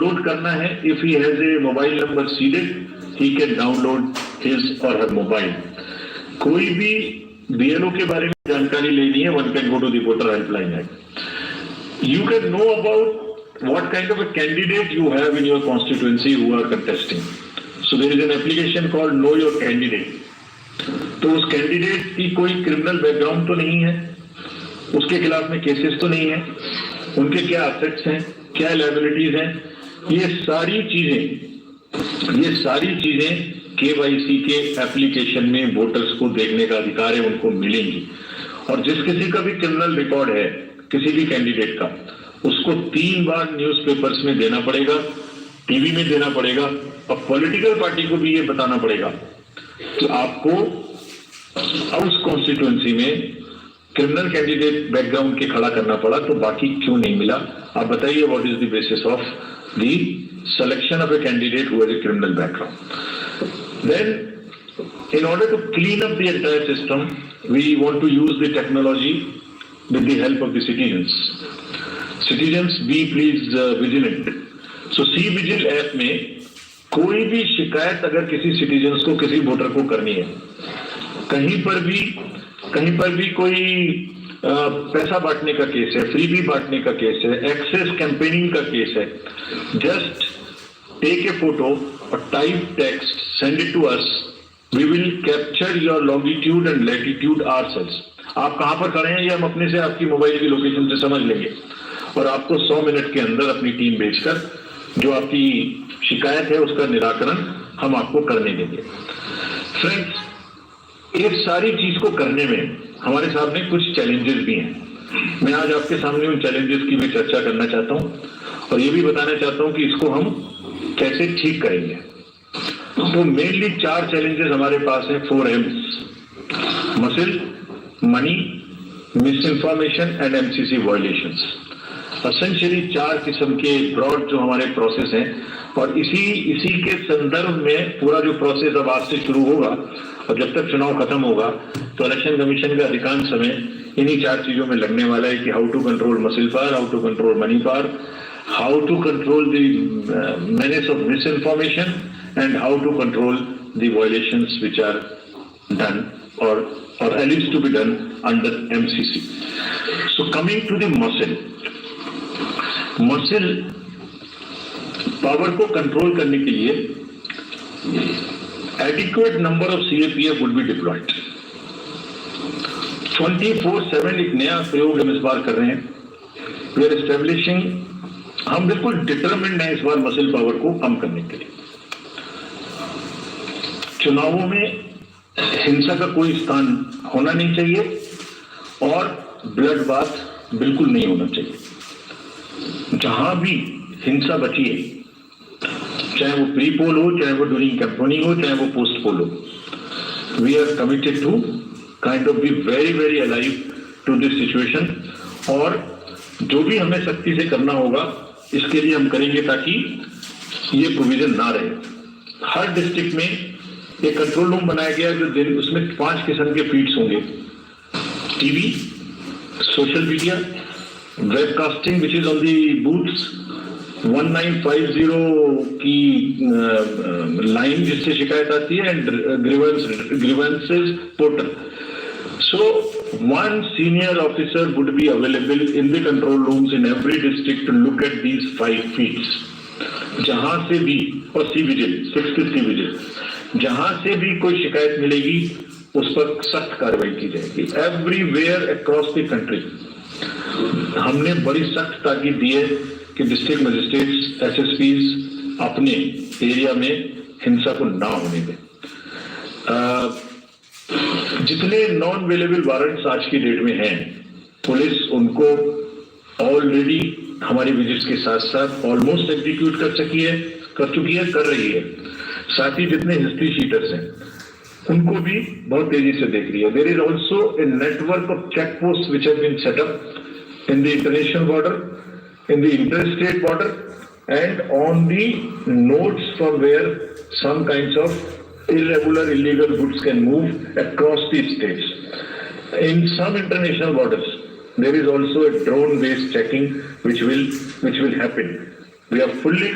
Download करना है, if he has a mobile number seeded, he can download his or her mobile. कोई भी BLO के बारे में जानकारी लेनी है, one can go to the voter helpline app. You can know about what kind of a candidate you have in your constituency who are contesting. So there is an application called Know Your Candidate. तो उस candidate की कोई criminal background तो नहीं है, उसके खिलाफ में केसेस तो नहीं है, उनके क्या एसेट्स हैं, क्या लायबिलिटीज हैं, ये सारी चीजें KYC के एप्लीकेशन में वोटर्स को देखने का अधिकार है, उनको मिलेंगी। और जिस किसी का भी क्रिमिनल रिकॉर्ड है किसी भी कैंडिडेट का, उसको 3 बार न्यूज़पेपर्स में देना पड़ेगा, टीवी में देना पड़ेगा, और पॉलिटिकल पार्टी को भी ये बताना पड़ेगा कि आपको हाउस कॉन्स्टिट्यूएंसी में क्रिमिनल कैंडिडेट बैकग्राउंड के खड़ा करना पड़ा, तो बाकी क्यों नहीं मिला? आप बताइए, what is the basis of the selection of a candidate who has a criminal background? Then, in order to clean up the entire system, we want to use the technology with the help of the citizens. Citizens, be please vigilant. So, C-Vigil app में कोई भी शिकायत अगर किसी citizens को, किसी voter को करनी है, कहीं पर भी कोई पैसा बांटने का केस है, फ्रीबी बांटने का केस है, एक्सेस कैंपेनिंग का केस है, जस्ट टेक ए फोटो और type text, send it to us, we will capture your longitude and latitude ourselves. आप कहां पर खड़े हैं ये हम अपने से आपकी मोबाइल की लोकेशन से समझ लेंगे, और आपको 100 मिनट के अंदर अपनी टीम भेजकर जो आपकी शिकायत है उसका निराकरण हम आपको करने देंगे। फ्रेंड्स, इस सारी चीज को करने में हमारे सामने कुछ चैलेंजेस भी हैं। मैं आज आपके सामने उन चैलेंजेस की भी चर्चा करना चाहता हूं, और ये भी बताना चाहता हूं कि इसको हम कैसे ठीक करेंगे। तो मेनली 4 चैलेंजेस हमारे पास हैं, 4 M's: muscle, money, miss information and MCC violations. Essentially 4 किस्म के ब्रॉड जो हमारे प्रोसेस हैं, और इसी के संदर्भ में पूरा जो प्रोसेस अब आज से शुरू होगा और जब तक चुनाव खत्म होगा, तो इलेक्शन कमीशन का अधिकांश समय इन्हीं 4 चीजों में लगने वाला है कि how to control muscle power, how to control money power, how to control the menace of misinformation, and how to control the violations which are done or alleged to be done under MCC. So coming to the muscle power को control करने के लिए adequate number of CAPF would be deployed. 24/7 एक नया प्रयोग हम इस बार कर रहे हैं। We are establishing, हम बिल्कुल डिटरमिन्ड हैं इस बार मसल पावर को कम करने के लिए। चुनावों में हिंसा का कोई स्थान होना नहीं चाहिए, और ब्लड बाथ बिल्कुल नहीं होना चाहिए। जहां भी हिंसा बची है, चाहे वो प्री पोल हो, चाहे वो ड्यूरिंग कैंपेनिंग हो, चाहे वो पोस्ट पोल हो, we are committed to kind of be very very alive to this situation, और जो भी हमें सख्ती से करना होगा इसके लिए हम करेंगे ताकि ये प्रोविजन ना रहे। हर डिस्ट्रिक्ट में एक कंट्रोल रूम बनाया गया है, जो उसमें 5 किस्म के फीड्स होंगे: TV, social media, webcasting which is on the booths, 1950 की लाइन जिससे शिकायत आती है, and grievances portal. So one senior officer would be available in the control rooms in every district to look at these 5 feeds. जहां से भी, और C-Vigil, 6th C-Vigil, जहां से भी कोई शिकायत मिलेगी उस पर सख्त कार्रवाई की जाएगी। Everywhere across the country हमने बड़ी सख्त ताकीद दी है कि डिस्ट्रिक्ट मजिस्ट्रेट्स, SSPs अपने एरिया में हिंसा को ना होने दें। जितने नॉन अवेलेबल वारंट्स आज की डेट में हैं, पुलिस उनको ऑलरेडी हमारी विजिट्स के साथ साथ ऑलमोस्ट एग्जीक्यूट कर चुकी है, कर रही है। साथ ही जितने हिस्ट्री शीटर्स हैं उनको भी बहुत तेजी से देख रही है। There is also a network of check post which have been set up in the international border, in the interstate border, and on the nodes from where some kinds of irregular, illegal goods can move across the states. In some international borders, there is also a drone-based checking which will happen. We are fully